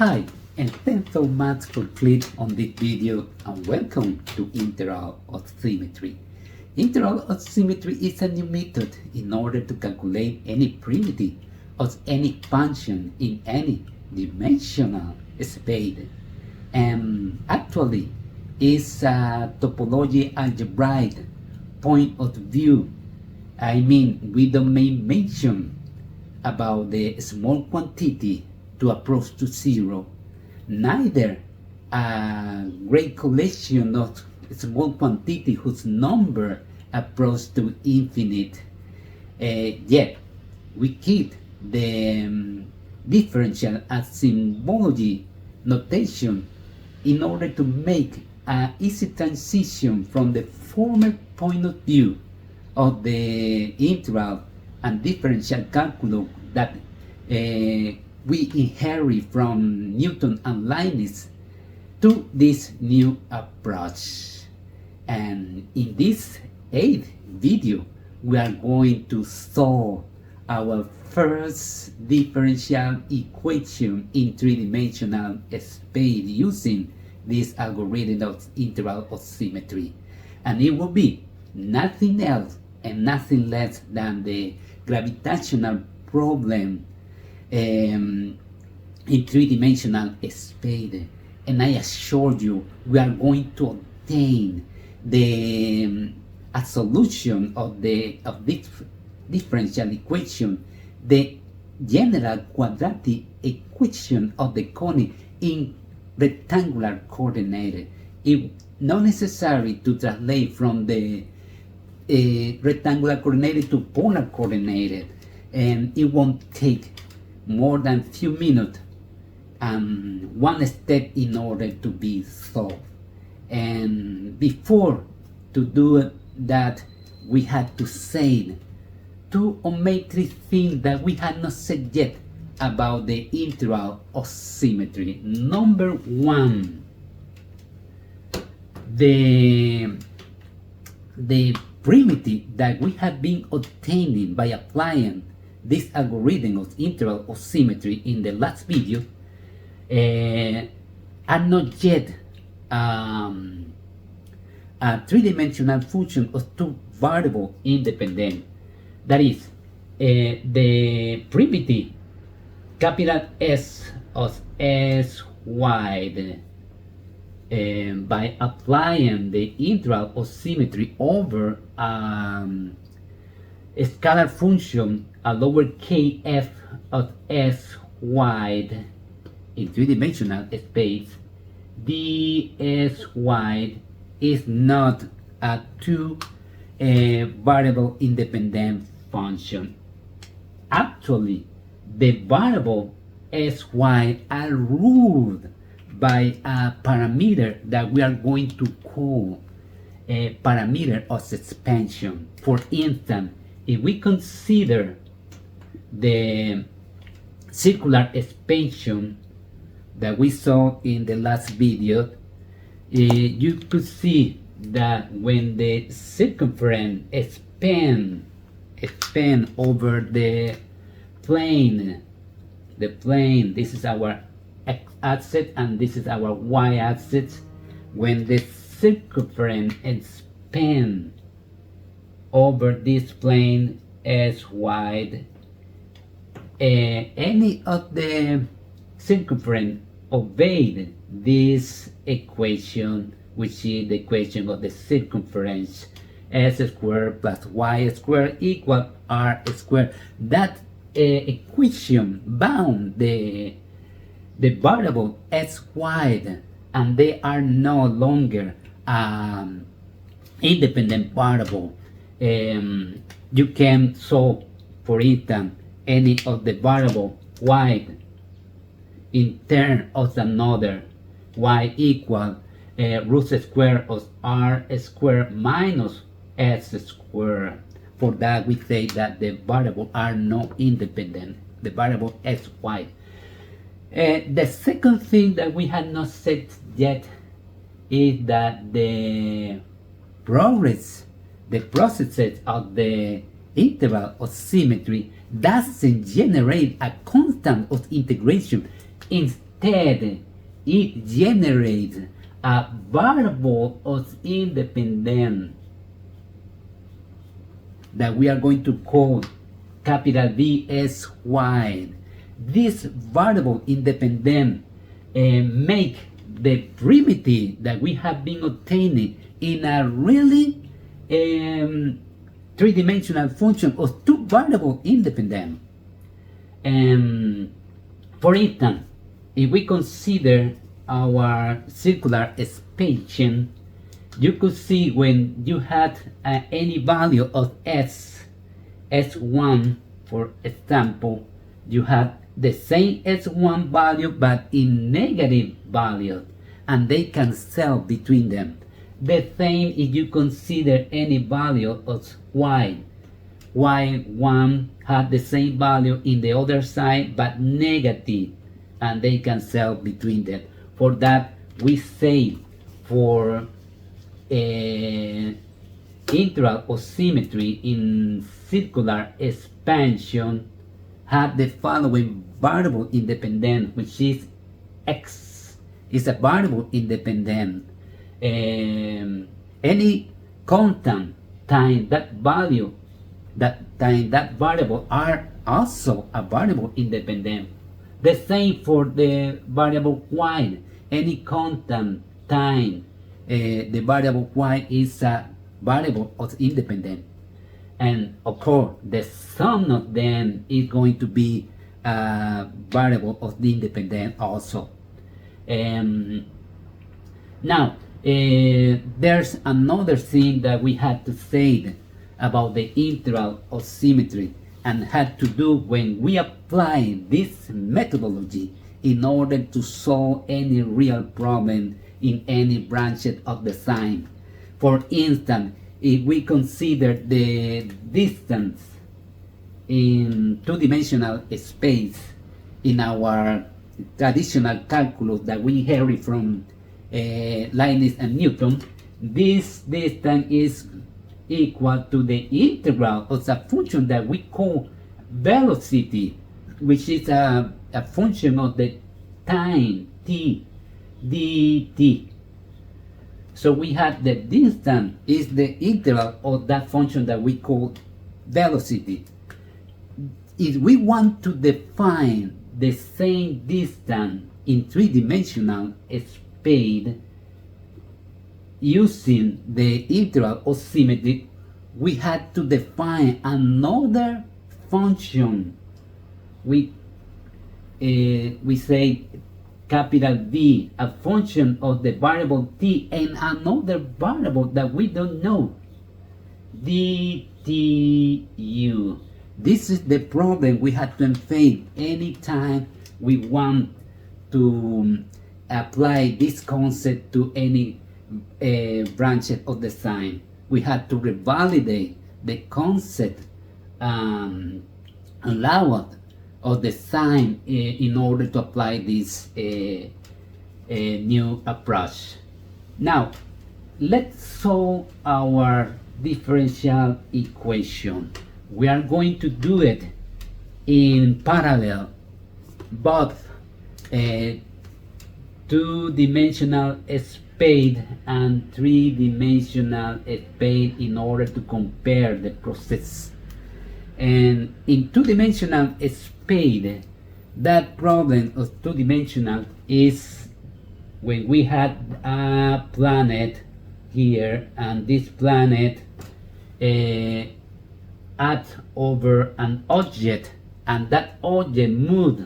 Hi, and thanks so much for clicking on this video and welcome to Integral of Symmetry. Integral of Symmetry is a new method in order to calculate any primitive of any function in any dimensional space. And actually, it's a topology algebraic point of view. I mean, we don't make mention about the small quantity to approach to zero, neither a great collection of small quantity whose number approach to infinite. Yet we keep the differential as symbology notation in order to make an easy transition from the former point of view of the integral and differential calculus that we inherit from Newton and Leibniz to this new approach. And in this 8th video, we are going to solve our first differential equation in three-dimensional space using this algorithm of integral of symmetry. And it will be nothing else and nothing less than the gravitational problem in three-dimensional space. And I assure you, we are going to obtain a solution of this differential equation, the general quadratic equation of the conic in rectangular coordinate. It's not necessary to translate from the rectangular coordinate to polar coordinate, and it won't take more than few minutes and one step in order to be solved. And before to do that, we had to say two or maybe three things that we had not said yet about the integral of symmetry. Number one, the primitive that we have been obtaining by applying this algorithm of integral of symmetry in the last video are not yet a three-dimensional function of two variable independent. That is, the primitive capital S of S wide by applying the integral of symmetry over a scalar function, a lower kf of S wide in three-dimensional space, ds wide is not a two variable independent function. Actually, the variable sy are ruled by a parameter that we are going to call a parameter of expansion. For instance, if we consider the circular expansion that we saw in the last video, you could see that when the circumference expand over the plane, this is our x-axis and this is our y-axis. When the circumference expand over this plane S wide, any of the circumference obeyed this equation, which is the equation of the circumference s squared plus y squared equal r squared. That equation bound the variable s wide, and they are no longer independent variable. You can solve, for instance, any of the variable y in terms of another, y equal root square of r squared minus s squared. For that, we say that the variables are not independent, the variable s y. The second thing that we had not said yet is that the processes of the integral of symmetry doesn't generate a constant of integration. instead it generates a variable of independent that we are going to call capital Vsy. This variable independent make the primitive that we have been obtaining in a really three-dimensional function of two variable independent. For instance, if we consider our circular expansion, you could see when you had any value of s1, for example, you had the same s1 value but in negative value, and they cancel between them. The same if you consider any value of y1 had the same value in the other side but negative, and they cancel between them. For that, we say for integral of symmetry in circular expansion have the following variable independent, which is x. Is a variable independent. Any constant times that value, that time that variable are also a variable independent. The same for the variable y. Any constant time the variable y is a variable of independent, and of course the sum of them is going to be a variable of the independent also. Now there's another thing that we had to say about the integral of symmetry, and had to do when we apply this methodology in order to solve any real problem in any branch of the sign. For instance, if we consider the distance in two-dimensional space in our traditional calculus that we inherit from Leibniz and Newton, this distance is equal to the integral of a function that we call velocity, which is a function of the time t dt. So we have the distance is the integral of that function that we call velocity. If we want to define the same distance in three-dimensional space using the integral of symmetry, we had to define another function. We say capital V, a function of the variable t, and another variable that we don't know, dtu. This is the problem we had to face anytime we want to apply this concept to any branch of the sign. We had to revalidate the concept allowed of the sign in order to apply this new approach. Now, let's solve our differential equation. We are going to do it in parallel, both two-dimensional space and three-dimensional space in order to compare the process. And in two-dimensional space, that problem of two-dimensional is when we had a planet here, and this planet acts over an object, and that object moves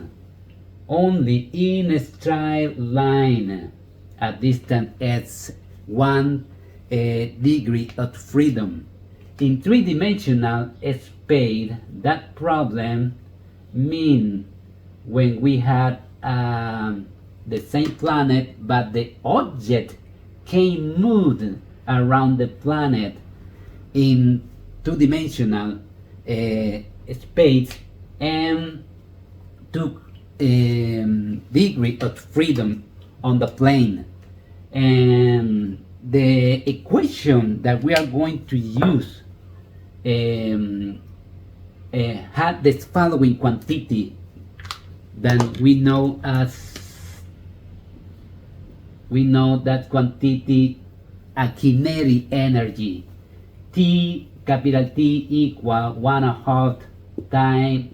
only in a straight line at distance s 1 degree of freedom. In three-dimensional space, that problem means when we had the same planet, but the object can move around the planet in two-dimensional space and took degree of freedom on the plane. And the equation that we are going to use had this following quantity that we know as we know that quantity a kinetic energy T, capital T equal 1/2 time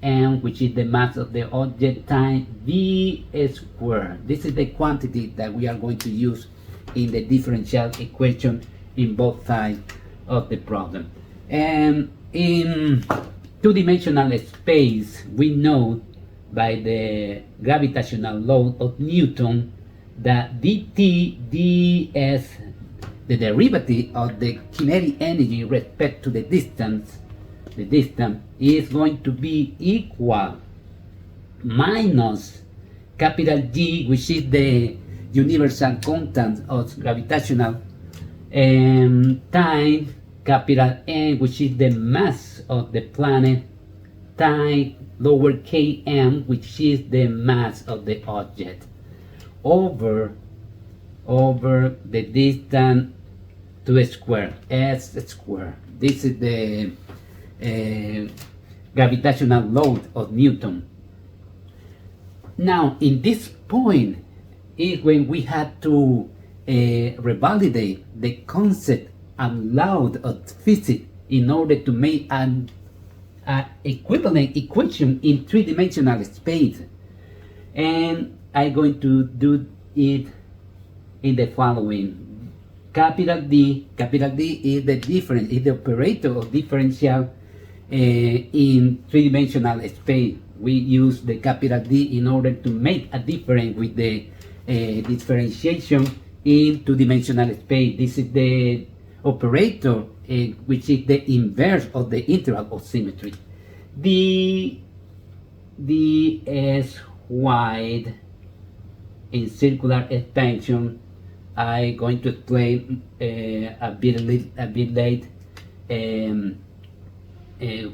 m, which is the mass of the object, time v squared. This is the quantity that we are going to use in the differential equation in both sides of the problem. And in two-dimensional space, we know by the gravitational law of Newton that dt ds, the derivative of the kinetic energy respect to the distance is going to be equal minus capital G, which is the universal constant of gravitational, time capital N, which is the mass of the planet, time lower km, which is the mass of the object, over the distance to a square, s square. This is the gravitational law of Newton. Now, in this point is when we had to revalidate the concept and law of physics in order to make an equivalent equation in three-dimensional space. And I'm going to do it in the following. Capital D is the difference, is the operator of differential in three-dimensional space. We use the capital D in order to make a difference with the differentiation in two-dimensional space. This is the operator, which is the inverse of the integral of symmetry. The s wide in circular expansion. I'm going to explain a bit late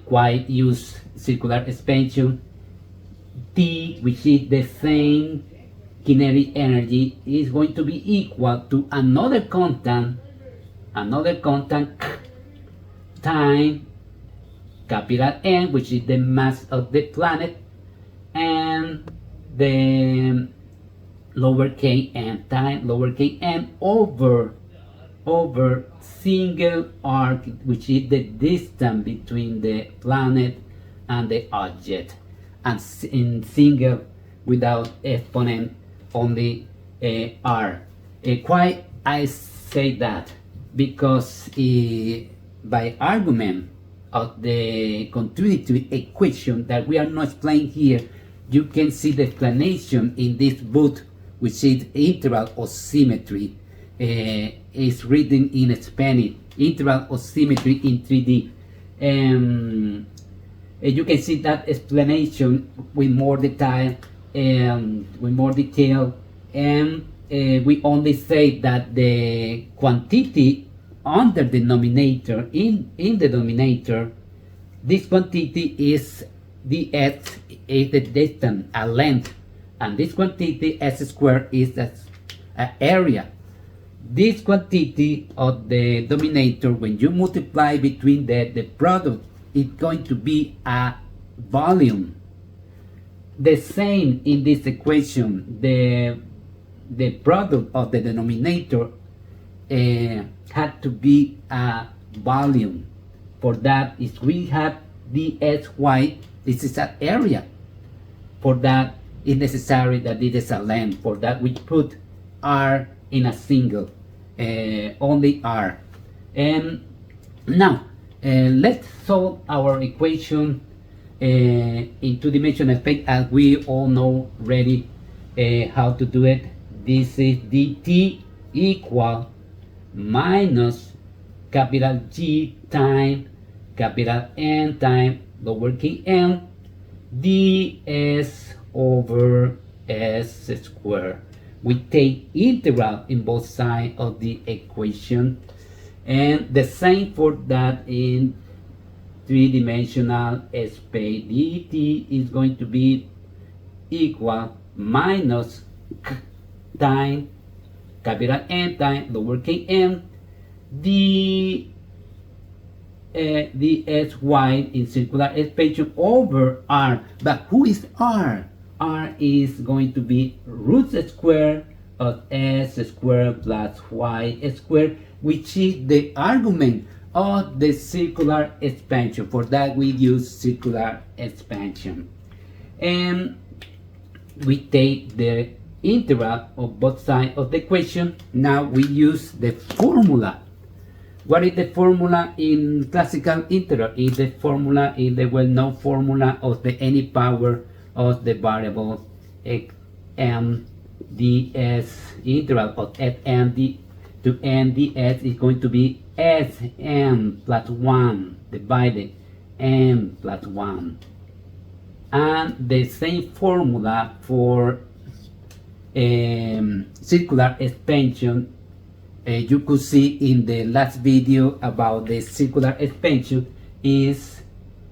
why use circular expansion. T, which is the same kinetic energy, is going to be equal to another constant time capital N, which is the mass of the planet, and the lower km, time lower km, over single arc, which is the distance between the planet and the object, and in single without exponent, only r. Why I say that? Because by argument of the continuity equation that we are not explaining here, you can see the explanation in this book, which is Integral of Symmetry. Is written in Spanish, Integral of Symmetry in 3D. You can see that explanation with more detail, and we only say that the quantity on the denominator, in the denominator, this quantity is dx, is the distance, a length, and this quantity s squared is the area. This quantity of the denominator, when you multiply between the product, it's going to be a volume. The same in this equation, the product of the denominator had to be a volume. For that, is we have dsy, this is an area. For that, it's necessary that it is a length. For that, we put r in a single, only r. And now let's solve our equation in two-dimensional space, as we all know already how to do it. This is dt equal minus capital G time capital N time lowercase m ds over s squared. We take integral in both sides of the equation, and the same for that in three-dimensional space. dt is going to be equal minus time capital N time lowercase m dsy in circular expansion over r. But who is r? R is going to be root square of s squared plus y squared, which is the argument of the circular expansion. For that we use circular expansion. And we take the integral of both sides of the equation. Now we use the formula. What is the formula in classical integral? Is the formula is the well-known formula of the any power of the variable m ds, integral of fm to n ds is going to be sm plus 1 divided m plus 1. And the same formula for circular expansion you could see in the last video about the circular expansion is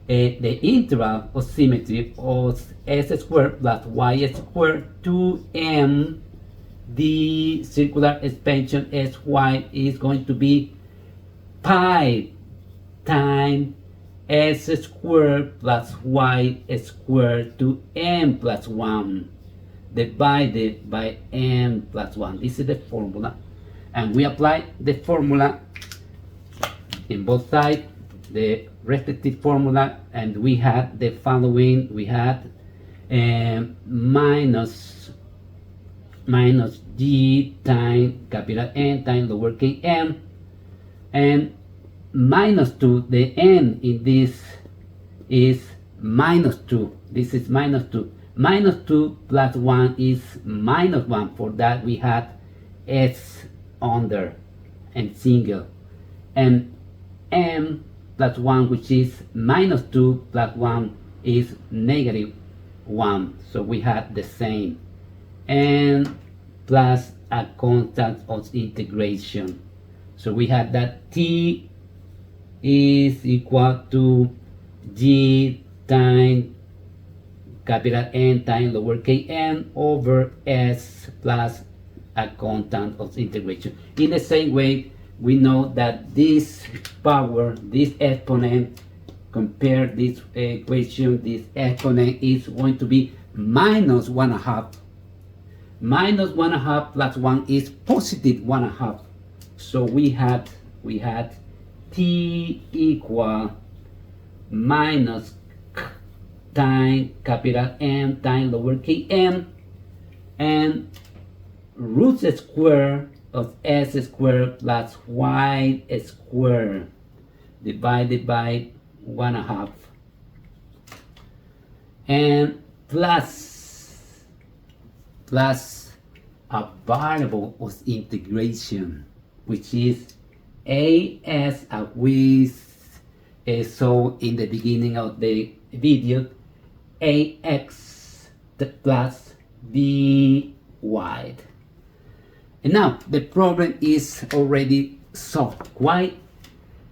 the integral of symmetry of s squared plus y squared to m. The circular expansion sy is going to be pi times s squared plus y squared to m plus 1 divided by m plus 1. This is the formula. And we apply the formula in both sides, the respective formula, and we had the following. We had minus g times capital N times lowercase m, and minus 2, the n in this is minus 2. This is minus 2. Minus 2 plus 1 is minus 1. For that we had s under and single, and m plus 1, which is minus 2 plus 1 is negative 1. So we had the same, and plus a constant of integration. So we had that t is equal to g times capital N times lowercase n over s plus a constant of integration. In the same way, we know that this power, this exponent, compare this equation, this exponent is going to be minus 1/2. Minus 1/2 plus 1 is positive 1/2. So we had t equal minus times capital M times lowercase m, and root square of s squared plus y squared divided by 1/2, and plus a variable of integration, which is as we saw in the beginning of the video, ax plus by. And now the problem is already solved. Why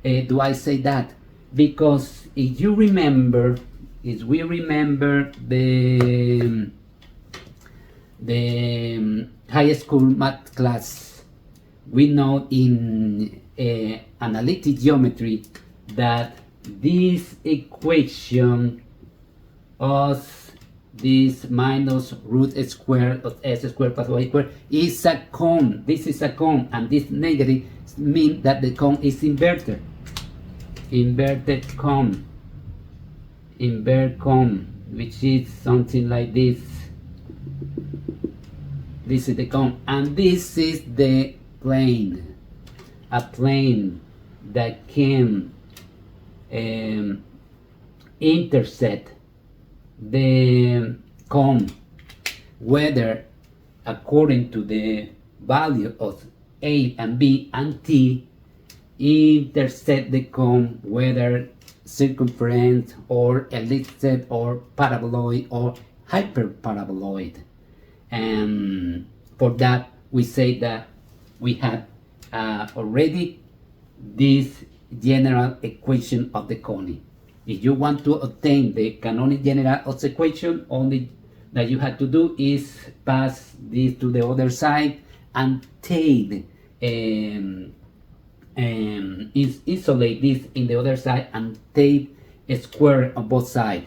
do I say that? Because if we remember the high school math class, we know in analytic geometry that this equation of this minus root square of s squared plus y squared is a cone. This is a cone, and this negative means that the cone is inverted. Inverted cone. Invert cone, which is something like this. This is the cone, and this is the plane. A plane that can intersect the cone, whether according to the value of a and b and t, intersect the cone, whether circumference or ellipsoid or paraboloid or hyperparaboloid. And for that we say that we have already this general equation of the cone. If you want to obtain the canonic general of the equation, only that you have to do is pass this to the other side and take isolate this in the other side and take a square on both sides.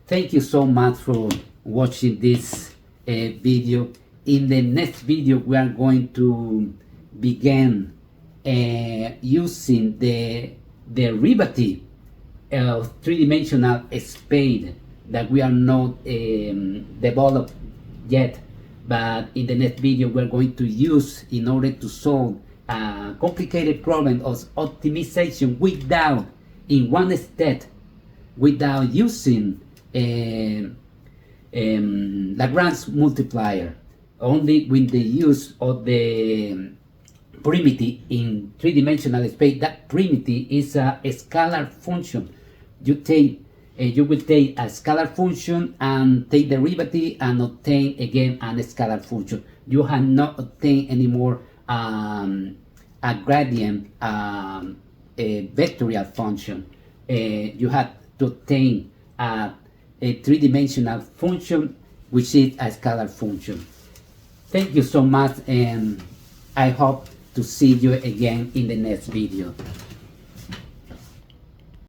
Thank you so much for watching this video. in the next video we are going to begin using the derivative of three-dimensional space that we are not developed yet, but in the next video we're going to use in order to solve a complicated problem of optimization without, in one step, without using Lagrange multiplier, only with the use of the primitive in three-dimensional space. That primitive is a scalar function. You will take a scalar function and take derivative and obtain again a scalar function. You have not obtained anymore a gradient, a vectorial function. You have to obtain a three-dimensional function, which is a scalar function. Thank you so much, and I hope to see you again in the next video.